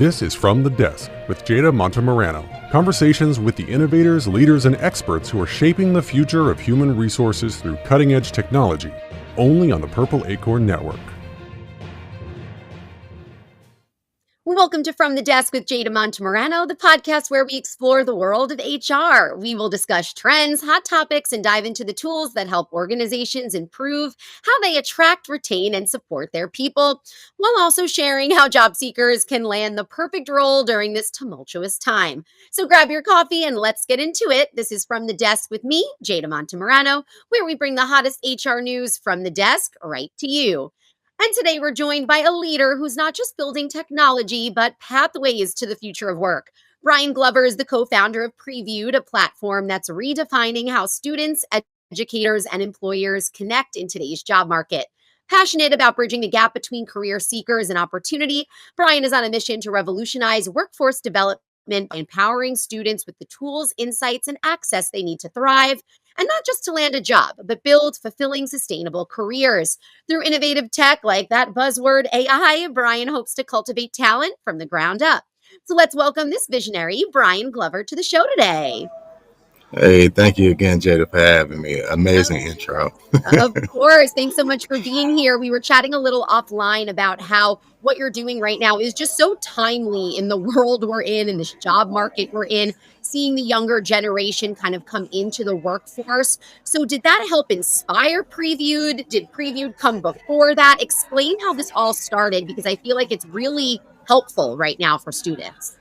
This is From the Desk with Jada Montemorano. Conversations with the innovators, leaders, and experts who are shaping the future of human resources through cutting-edge technology, only on the Purple Acorn Network. Welcome to From the Desk with Jada Montemorano, the podcast where we explore the world of HR. We will discuss trends, hot topics, and dive into the tools that help organizations improve how they attract, retain, and support their people, while also sharing how job seekers can land the perfect role during this tumultuous time. So grab your coffee and let's get into it. This is From the Desk with me, Jada Montemorano, where we bring the hottest HR news from the desk right to you. And today we're joined by a leader who's not just building technology, but pathways to the future of work. Brian Glover is the co-founder of Previewed, a platform that's redefining how students, educators, and employers connect in today's job market. Passionate about bridging the gap between career seekers and opportunity, Brian is on a mission to revolutionize workforce development by empowering students with the tools, insights, and access they need to thrive, and not just to land a job, but build fulfilling, sustainable careers. Through innovative tech like that buzzword AI, Brian hopes to cultivate talent from the ground up. So let's welcome this visionary, Brian Glover, to the show today. Hey, thank you again, Jada, for having me. Amazing intro. Of course. Thanks so much for being here. We were chatting a little offline about how what you're doing right now is just so timely in the world we're in this job market we're in, seeing the younger generation kind of come into the workforce. So did that help inspire Previewed? Did Previewed come before that? Explain how this all started, because I feel like it's really helpful right now for students.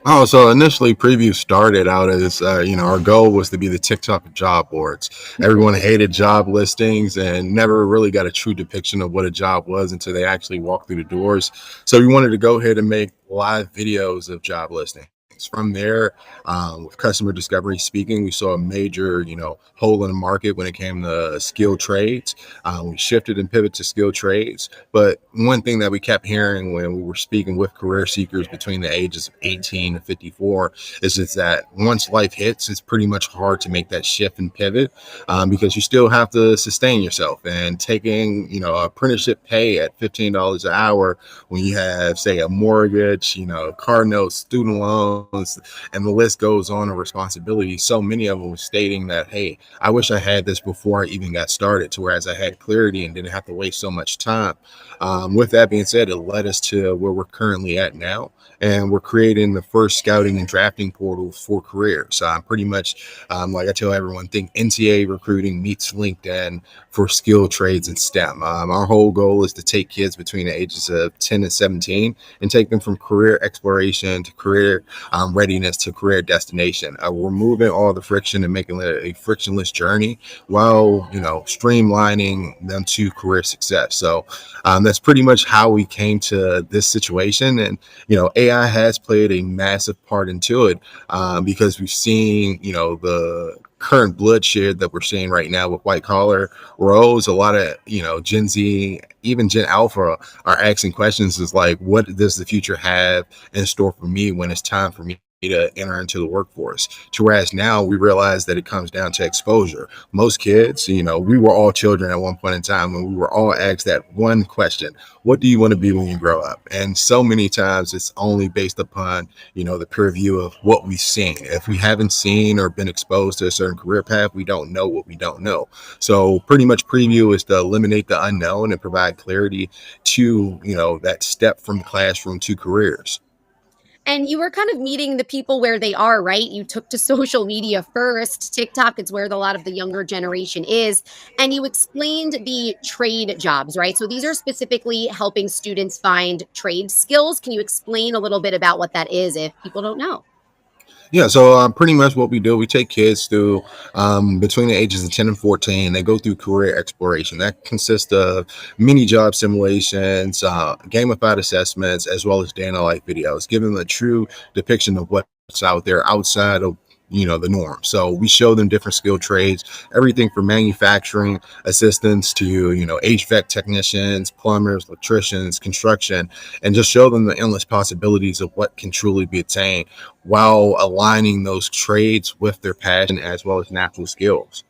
Oh, so initially Preview started out as, our goal was to be the TikTok of job boards. Everyone hated job listings and never really got a true depiction of what a job was until they actually walked through the doors. So we wanted to go ahead and make live videos of job listings. From there, with customer discovery speaking, we saw a major, hole in the market when it came to skilled trades. We shifted and pivoted to skilled trades. But one thing that we kept hearing when we were speaking with career seekers between the ages of 18 and 54 is that once life hits, it's pretty much hard to make that shift and pivot because you still have to sustain yourself. And taking, apprenticeship pay at $15 an hour when you have, say, a mortgage, car notes, student loans, and the list goes on of responsibilities. So many of them were stating that, hey, I wish I had this before I even got started, to whereas I had clarity and didn't have to waste so much time. With that being said, it led us to where we're currently at now. And we're creating the first scouting and drafting portal for careers. Pretty much, like I tell everyone, think NCAA recruiting meets LinkedIn for skilled trades and STEM. Our whole goal is to take kids between the ages of 10 and 17 and take them from career exploration to career readiness to career destination. We're removing all the friction and making it a frictionless journey while, streamlining them to career success. So that's pretty much how we came to this situation. And, AI has played a massive part into it because we've seen, the current bloodshed that we're seeing right now with white collar roles. A lot of, Gen Z, even Gen Alpha are asking questions is like, what does the future have in store for me when it's time for me to enter into the workforce? To whereas now we realize that it comes down to exposure. Most kids, we were all children at one point in time when we were all asked that one question: what do you want to be when you grow up? And so many times it's only based upon, the peer view of what we've seen. If we haven't seen or been exposed to a certain career path, we don't know what we don't know. So pretty much Preview is to eliminate the unknown and provide clarity to, that step from classroom to careers. And you were kind of meeting the people where they are, right? You took to social media first. TikTok is where a lot of the younger generation is. And you explained the trade jobs, right? So these are specifically helping students find trade skills. Can you explain a little bit about what that is if people don't know? Yeah, so pretty much what we do, we take kids through between the ages of 10 and 14. They go through career exploration. That consists of mini job simulations, gamified assessments, as well as day in the life videos, giving them a true depiction of what's out there outside of the norm. So we show them different skill trades, everything from manufacturing assistants to, HVAC technicians, plumbers, electricians, construction, and just show them the endless possibilities of what can truly be attained while aligning those trades with their passion as well as natural skills.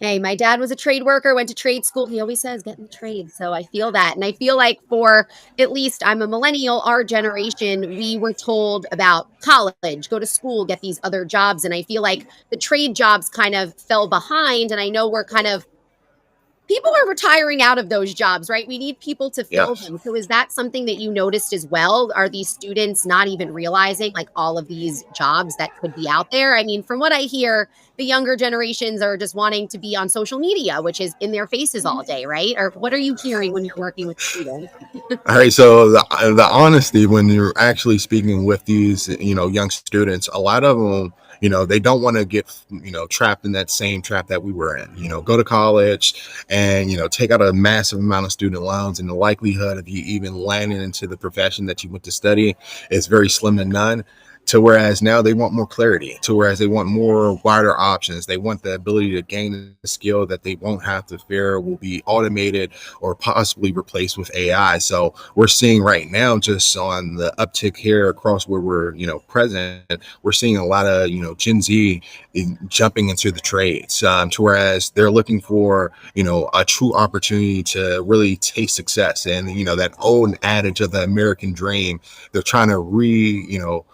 Hey, my dad was a trade worker, went to trade school. He always says, "Get in the trade." So I feel that. And I feel like for at least I'm a millennial, our generation, we were told about college, go to school, get these other jobs. And I feel like the trade jobs kind of fell behind. And I know we're kind of people are retiring out of those jobs, right? We need people to fill Yes. them. So is that something that you noticed as well? Are these students not even realizing like all of these jobs that could be out there? I mean, from what I hear, the younger generations are just wanting to be on social media, which is in their faces all day, right? Or what are you hearing when you're working with students? All right, so the honesty when you're actually speaking with these, young students, a lot of them, they don't want to get, trapped in that same trap that we were in. Go to college and take out a massive amount of student loans, and the likelihood of you even landing into the profession that you went to study is very slim to none. To whereas now they want more clarity, to whereas they want more wider options. They want the ability to gain a skill that they won't have to fear will be automated or possibly replaced with AI. So we're seeing right now, just on the uptick here across where we're, present, we're seeing a lot of, Gen Z jumping into the trades, to whereas they're looking for, a true opportunity to really taste success. And, that old adage of the American dream, they're trying to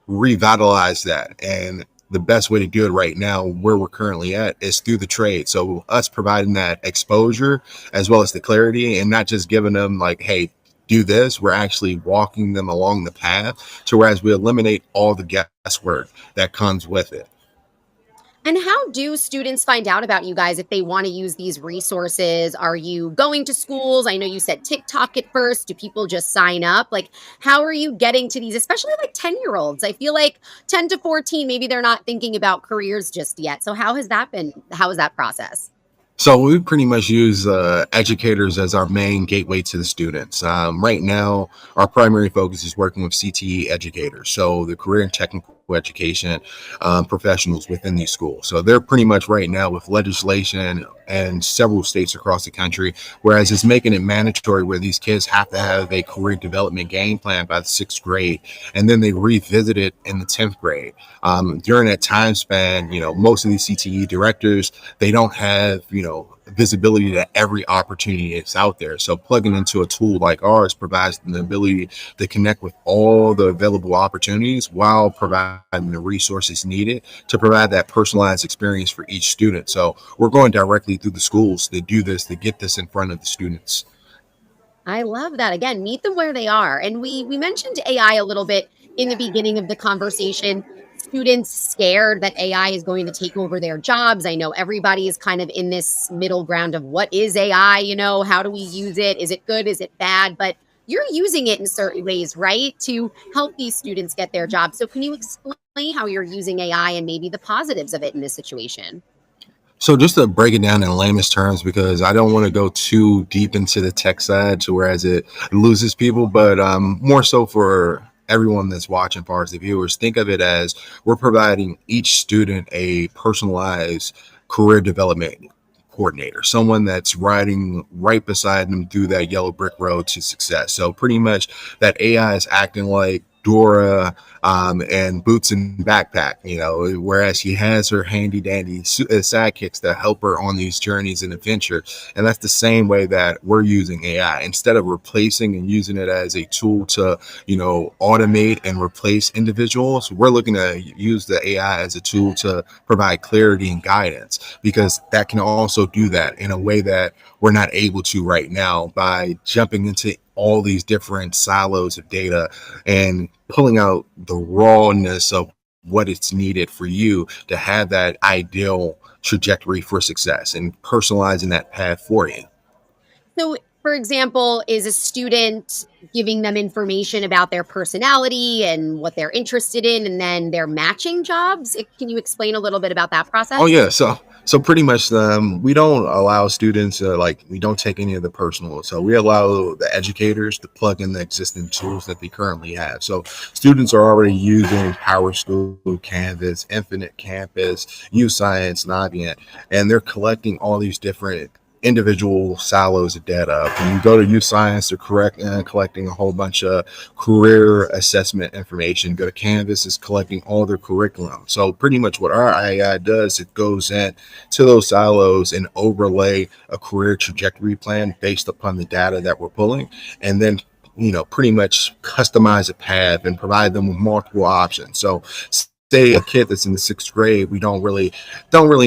revitalize that. And the best way to do it right now, where we're currently at, is through the trade. So us providing that exposure as well as the clarity, and not just giving them like, hey, do this. We're actually walking them along the path to whereas we eliminate all the guesswork that comes with it. And how do students find out about you guys if they want to use these resources? Are you going to schools? I know you said TikTok at first. Do people just sign up? Like, how are you getting to these, especially like 10-year-olds? I feel like 10 to 14, maybe they're not thinking about careers just yet. So, how has that been? How is that process? So we pretty much use educators as our main gateway to the students. Right now, our primary focus is working with CTE educators, so the career and technical education professionals within these schools. So they're pretty much right now with legislation and several states across the country, whereas it's making it mandatory where these kids have to have a career development game plan by the sixth grade, and then they revisit it in the 10th grade. During that time span, most of these CTE directors, they don't have, visibility to every opportunity that's out there. So plugging into a tool like ours provides the ability to connect with all the available opportunities while providing the resources needed to provide that personalized experience for each student. So we're going directly through the schools to do this, to get this in front of the students. I love that. Again, meet them where they are. And we mentioned AI a little bit in the beginning of the conversation. Students scared that AI is going to take over their jobs. I know everybody is kind of in this middle ground of what is AI, how do we use it? Is it good? Is it bad? But you're using it in certain ways, right? To help these students get their jobs. So can you explain how you're using AI and maybe the positives of it in this situation? So just to break it down in layman's terms, because I don't want to go too deep into the tech side to whereas it loses people, but more so for everyone that's watching, far as the viewers, think of it as we're providing each student a personalized career development coordinator, someone that's riding right beside them through that yellow brick road to success. So pretty much that AI is acting like Dora and boots and backpack, whereas she has her handy dandy sidekicks that help her on these journeys and adventures. And that's the same way that we're using AI. Instead of replacing and using it as a tool to, automate and replace individuals, we're looking to use the AI as a tool to provide clarity and guidance, because that can also do that in a way that we're not able to right now by jumping into all these different silos of data and pulling out the rawness of what it's needed for you to have that ideal trajectory for success and personalizing that path for you. So, for example, is a student giving them information about their personality and what they're interested in, and then they're matching jobs? Can you explain a little bit about that Oh process? yeah, so pretty much we don't allow students we don't take any of the personal. So we allow the educators to plug in the existing tools that they currently have. So students are already using Power School, Canvas, Infinite Campus, U Science, Navient, and they're collecting all these different individual silos of data. When you go to U Science, they're collecting a whole bunch of career assessment information. Go to Canvas, is collecting all their curriculum. So pretty much what our AI does, it goes in to those silos and overlay a career trajectory plan based upon the data that we're pulling, and then pretty much customize a path and provide them with multiple options. So say a kid that's in the 6th grade, we don't really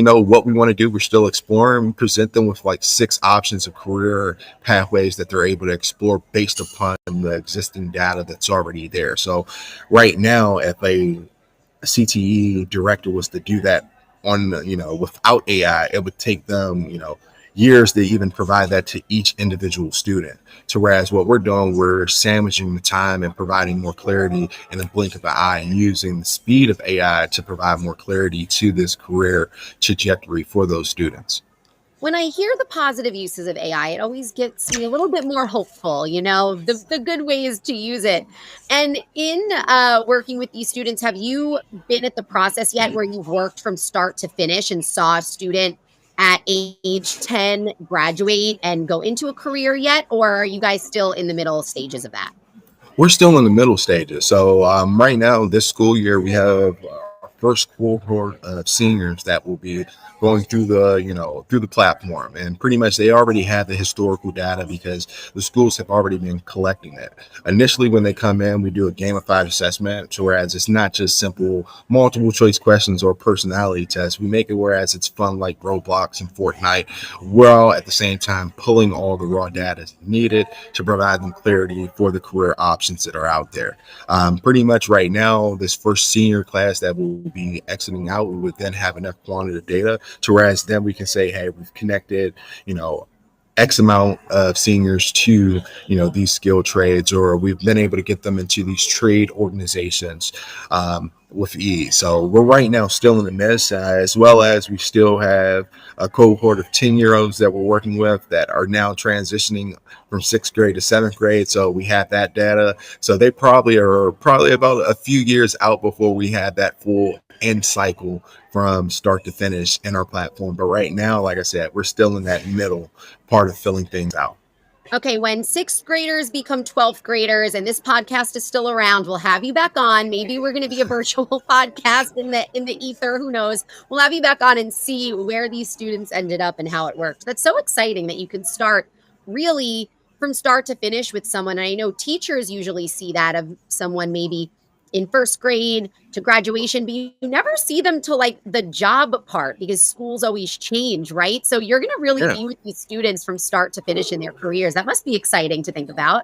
know what we want to do. We're still exploring. We present them with like 6 options of career pathways that they're able to explore based upon the existing data that's already there. So right now, if a CTE director was to do that on, without AI, it would take them, years to even provide that to each individual student. So whereas what we're doing, we're sandwiching the time and providing more clarity in the blink of an eye, and using the speed of AI to provide more clarity to this career trajectory for those students. When I hear the positive uses of AI, it always gets me a little bit more hopeful, the good ways to use it. And in working with these students, have you been at the process yet where you've worked from start to finish and saw a student at age 10 graduate and go into a career yet? Or are you guys still in the middle stages of that? We're still in the middle stages. So right now, this school year, we have our first cohort of seniors that will be going through the platform, and pretty much they already have the historical data because the schools have already been collecting it. Initially, when they come in, we do a gamified assessment, so whereas it's not just simple multiple choice questions or personality tests. We make it whereas it's fun like Roblox and Fortnite, while at the same time pulling all the raw data needed to provide them clarity for the career options that are out there. Pretty much right now, this first senior class that will be exiting out, we would then have enough quantitative data to whereas then we can say, hey, we've connected, X amount of seniors to, these skill trades, or we've been able to get them into these trade organizations with ease. So we're right now still in the midst, as well as we still have a cohort of 10-year-olds that we're working with that are now transitioning from 6th grade to 7th grade. So we have that data. So they probably about a few years out before we have that full end cycle from start to finish in our platform. But right now, like I said, we're still in that middle part of filling things out. Okay, when 6th graders become 12th graders and this podcast is still around, we'll have you back on. Maybe we're going to be a virtual podcast in the ether, who knows. We'll have you back on and see where these students ended up and how it worked. That's so exciting that you can start really from start to finish with someone. And I know teachers usually see that of someone maybe in 1st grade to graduation, but you never see them to like the job part because schools always change, right? So you're going to really Yeah. be with these students from start to finish in their careers. That must be exciting to think about.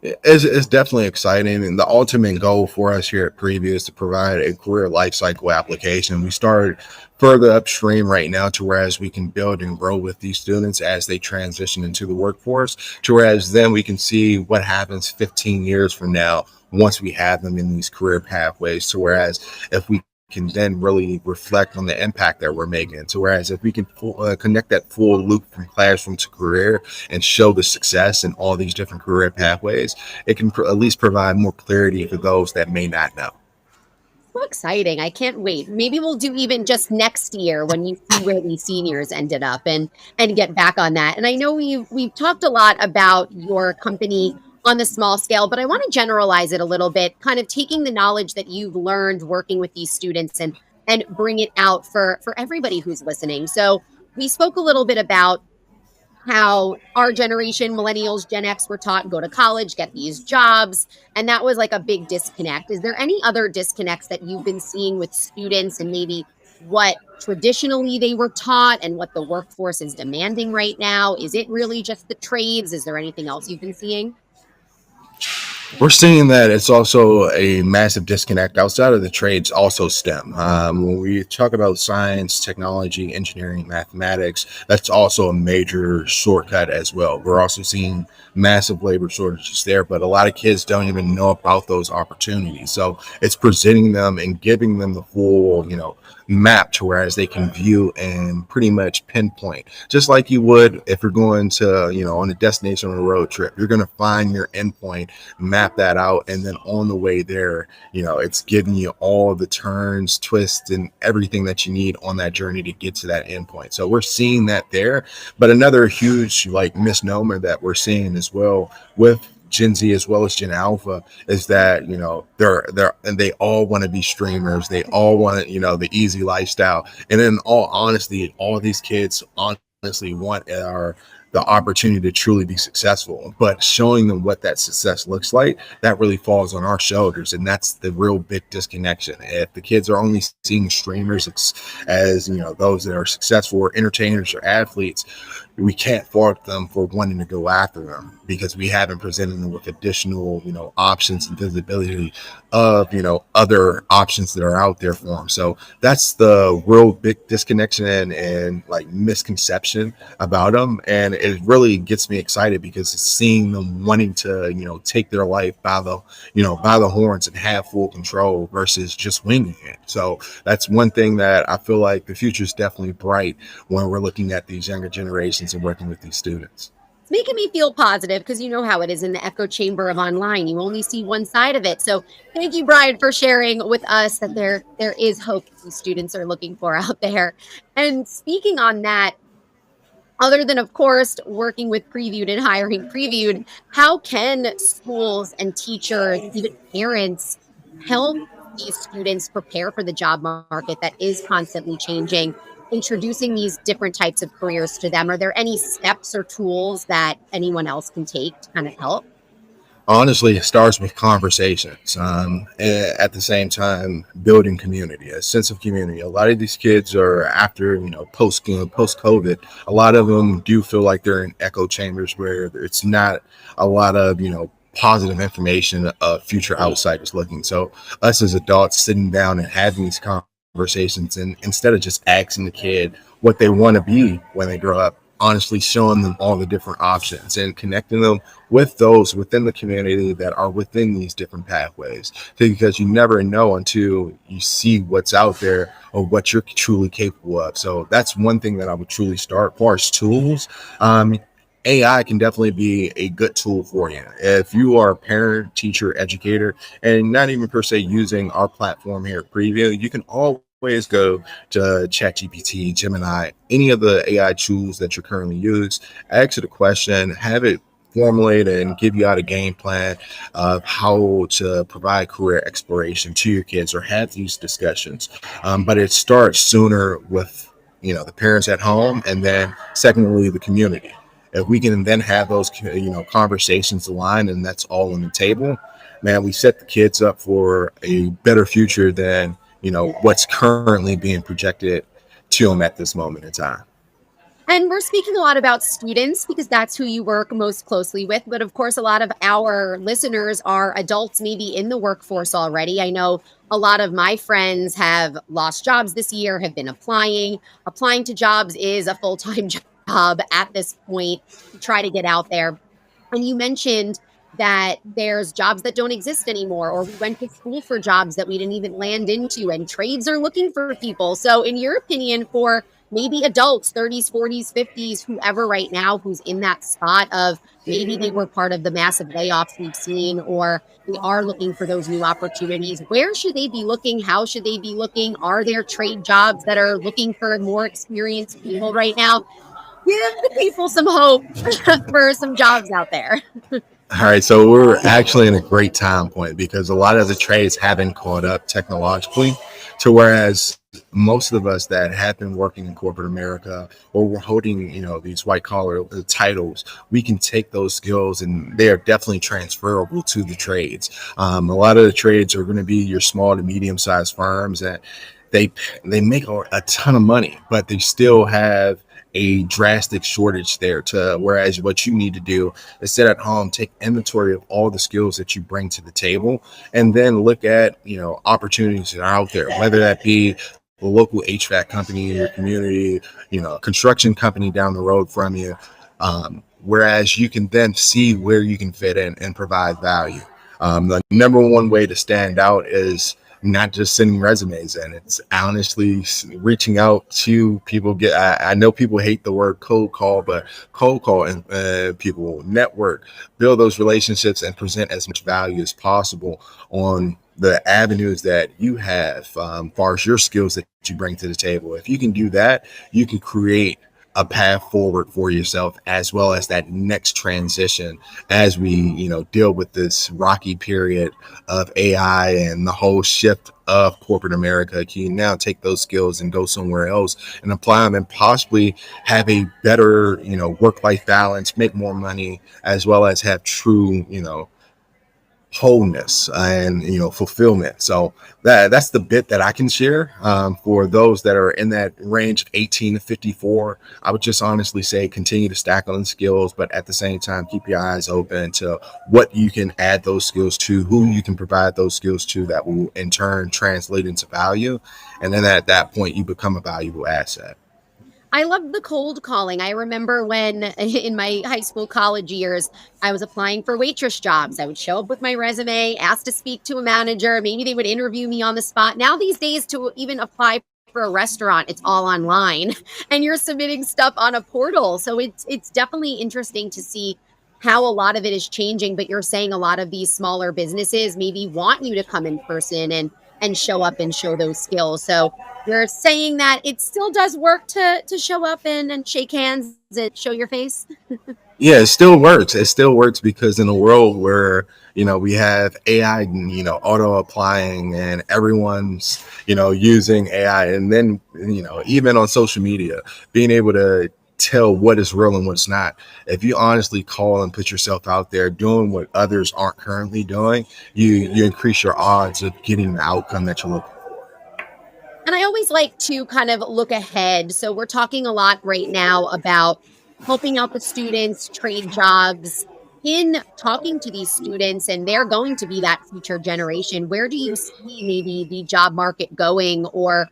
It's definitely exciting, and the ultimate goal for us here at Preview is to provide a career life cycle application. We started further upstream right now to whereas we can build and grow with these students as they transition into the workforce, to whereas then we can see what happens 15 years from now once we have them in these career pathways, to whereas if we can then really reflect on the impact that we're making. So whereas if we can connect that full loop from classroom to career and show the success in all these different career pathways, it can at least provide more clarity for those that may not know. So exciting. I can't wait. Maybe we'll do even just next year when you see where these seniors ended up and get back on that. And I know we've talked a lot about your company on the small scale, but I want to generalize it a little bit, kind of taking the knowledge that you've learned working with these students and bring it out for everybody who's listening. So we spoke a little bit about how our generation, millennials, Gen X, were taught go to college, get these jobs. And that was like a big disconnect. Is there any other disconnects that you've been seeing with students and maybe what traditionally they were taught and what the workforce is demanding right now? Is it really just the trades? Is there anything else you've been seeing? We're seeing that it's also a massive disconnect outside of the trades, also STEM. When we talk about science, technology, engineering, mathematics, that's also a major shortcut as well. We're also seeing massive labor shortages there, but a lot of kids don't even know about those opportunities. So it's presenting them and giving them the full, mapped to whereas they can view and pretty much pinpoint, just like you would if you're going to, on a destination on a road trip. You're going to find your endpoint, map that out, and then on the way there, it's giving you all the turns, twists, and everything that you need on that journey to get to that endpoint. So we're seeing that there. But another huge like misnomer that we're seeing as well with Gen Z as well as Gen Alpha is that they're and they all want to be streamers. They all want the easy lifestyle. And in all honesty, all of these kids honestly want are the opportunity to truly be successful, but showing them what that success looks like, that really falls on our shoulders. And that's the real big disconnection. If the kids are only seeing streamers as those that are successful or entertainers or athletes, we can't fault them for wanting to go after them because we haven't presented them with additional options and visibility of other options that are out there for them. So that's the real big disconnection and like misconception about them. And it really gets me excited because it's seeing them wanting to take their life by the horns and have full control versus just winging it. So that's one thing that I feel like the future is definitely bright when we're looking at these younger generations and working with these students. It's making me feel positive because you know how it is in the echo chamber of online. You only see one side of it. So thank you, Brian, for sharing with us that there is hope that these students are looking for out there. And speaking on that, other than, of course, working with Previewed and hiring Previewed, how can schools and teachers, even parents, help these students prepare for the job market that is constantly changing, introducing these different types of careers to them? Are there any steps or tools that anyone else can take to kind of help? Honestly, it starts with conversations. At the same time, building community, a sense of community. A lot of these kids are after post COVID. A lot of them do feel like they're in echo chambers where it's not a lot of positive information of future outsiders looking. So us as adults sitting down and having these conversations, and instead of just asking the kid what they want to be when they grow up, honestly showing them all the different options and connecting them with those within the community that are within these different pathways, because you never know until you see what's out there or what you're truly capable of. So that's one thing that I would truly start. As far as tools, AI can definitely be a good tool for you. If you are a parent, teacher, educator, and not even per se using our platform here at Preview, you can always go to ChatGPT, Gemini, any of the AI tools that you currently use, ask it a question, have it formulate and give you out a game plan of how to provide career exploration to your kids or have these discussions. But it starts sooner with the parents at home, and then secondly the community. If we can then have those conversations aligned and that's all on the table, man, we set the kids up for a better future than what's currently being projected to them at this moment in time. And we're speaking a lot about students because that's who you work most closely with. But of course, a lot of our listeners are adults, maybe in the workforce already. I know a lot of my friends have lost jobs this year, have been applying. Applying to jobs is a full time job at this point to try to get out there. And you mentioned that there's jobs that don't exist anymore, or we went to school for jobs that we didn't even land into, and trades are looking for people. So, in your opinion, for maybe adults, 30s, 40s, 50s, whoever right now who's in that spot of maybe they were part of the massive layoffs we've seen, or they are looking for those new opportunities, where should they be looking? How should they be looking? Are there trade jobs that are looking for more experienced people right now? Give the people some hope for some jobs out there. All right, so we're actually in a great time point because a lot of the trades haven't caught up technologically to whereas most of us that have been working in corporate America or we're holding, these white collar titles, we can take those skills and they are definitely transferable to the trades. A lot of the trades are going to be your small to medium sized firms and they make a ton of money, but they still have a drastic shortage there to whereas what you need to do is sit at home, take inventory of all the skills that you bring to the table, and then look at opportunities that are out there, whether that be the local HVAC company in your community, a construction company down the road from you, whereas you can then see where you can fit in and provide value. The number one way to stand out is not just sending resumes in. It's honestly reaching out to people. I know people hate the word cold call, but cold call and people network, build those relationships, and present as much value as possible on the avenues that you have, far as your skills that you bring to the table. If you can do that, you can create a path forward for yourself, as well as that next transition as we deal with this rocky period of AI and the whole shift of corporate America. Can you now take those skills and go somewhere else and apply them and possibly have a better work-life balance, make more money, as well as have true wholeness and fulfillment. So that's the bit that I can share, for those that are in that range of 18 to 54. I would just honestly say continue to stack on the skills, but at the same time keep your eyes open to what you can add those skills to, who you can provide those skills to, that will in turn translate into value, and then at that point you become a valuable asset. I love the cold calling. I remember when in my high school, college years, I was applying for waitress jobs. I would show up with my resume, ask to speak to a manager. Maybe they would interview me on the spot. Now, these days, to even apply for a restaurant, it's all online and you're submitting stuff on a portal. So it's definitely interesting to see how a lot of it is changing. But you're saying a lot of these smaller businesses maybe want you to come in person and show up and show those skills. So you're saying that it still does work to show up and shake hands and show your face? Yeah, it still works. It still works because in a world where we have AI, auto applying, and everyone's using AI, and then even on social media, being able to tell what is real and what's not. If you honestly call and put yourself out there doing what others aren't currently doing, you increase your odds of getting the outcome that you're looking. And I always like to kind of look ahead. So we're talking a lot right now about helping out the students, trade jobs. In talking to these students, and they're going to be that future generation, where do you see maybe the job market going, or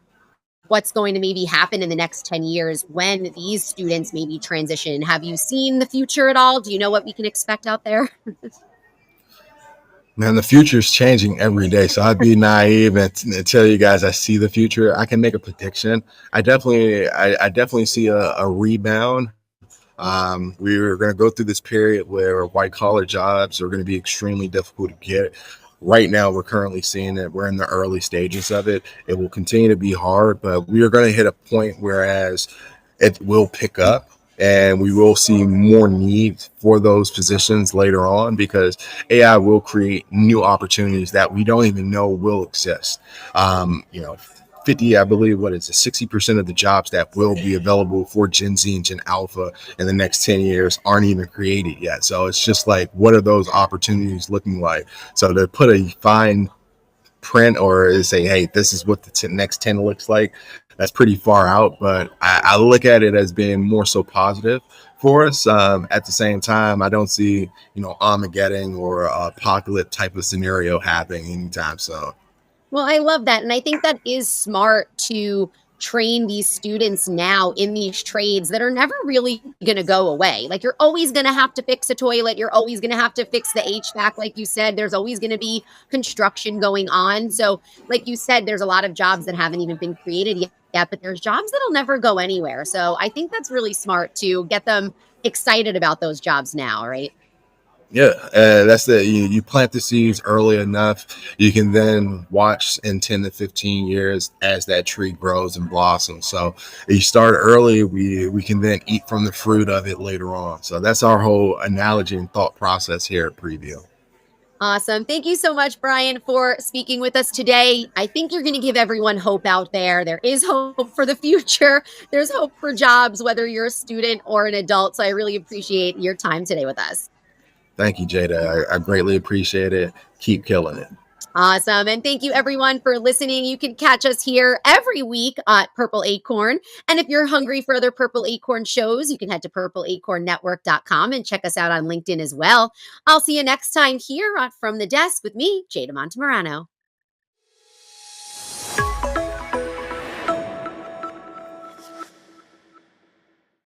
what's going to maybe happen in the next 10 years when these students maybe transition? Have you seen the future at all? Do you know what we can expect out there? Man, the future is changing every day, so I'd be naive and tell you guys I see the future. I can make a prediction. I definitely see a rebound. We're going to go through this period where white collar jobs are going to be extremely difficult to get. Right now, we're currently seeing that we're in the early stages of it. It will continue to be hard, but we are going to hit a point whereas it will pick up, and we will see more need for those positions later on, because AI will create new opportunities that we don't even know will exist. 50, I believe, what is it, 60% of the jobs that will be available for Gen Z and Gen Alpha in the next 10 years aren't even created yet. So it's just like, what are those opportunities looking like? So to put a fine print or say, hey, this is what the next 10 looks like, that's pretty far out. But I look at it as being more so positive for us. At the same time, I don't see, Armageddon or apocalypse type of scenario happening anytime soon. Well, I love that, and I think that is smart to train these students now in these trades that are never really gonna go away. Like, you're always gonna have to fix a toilet, you're always gonna have to fix the HVAC, like you said, there's always gonna be construction going on. So, like you said, there's a lot of jobs that haven't even been created yet, but there's jobs that'll never go anywhere. So, I think that's really smart to get them excited about those jobs now, right? Yeah, that's you plant the seeds early enough, you can then watch in 10 to 15 years as that tree grows and blossoms. So you start early, we can then eat from the fruit of it later on. So that's our whole analogy and thought process here at Preview. Awesome. Thank you so much, Brian, for speaking with us today. I think you're going to give everyone hope out there. There is hope for the future. There's hope for jobs, whether you're a student or an adult. So I really appreciate your time today with us. Thank you, Jada. I greatly appreciate it. Keep killing it. Awesome. And thank you, everyone, for listening. You can catch us here every week at Purple Acorn. And if you're hungry for other Purple Acorn shows, you can head to purpleacornnetwork.com and check us out on LinkedIn as well. I'll see you next time here at From the Desk with me, Jada Montemorano.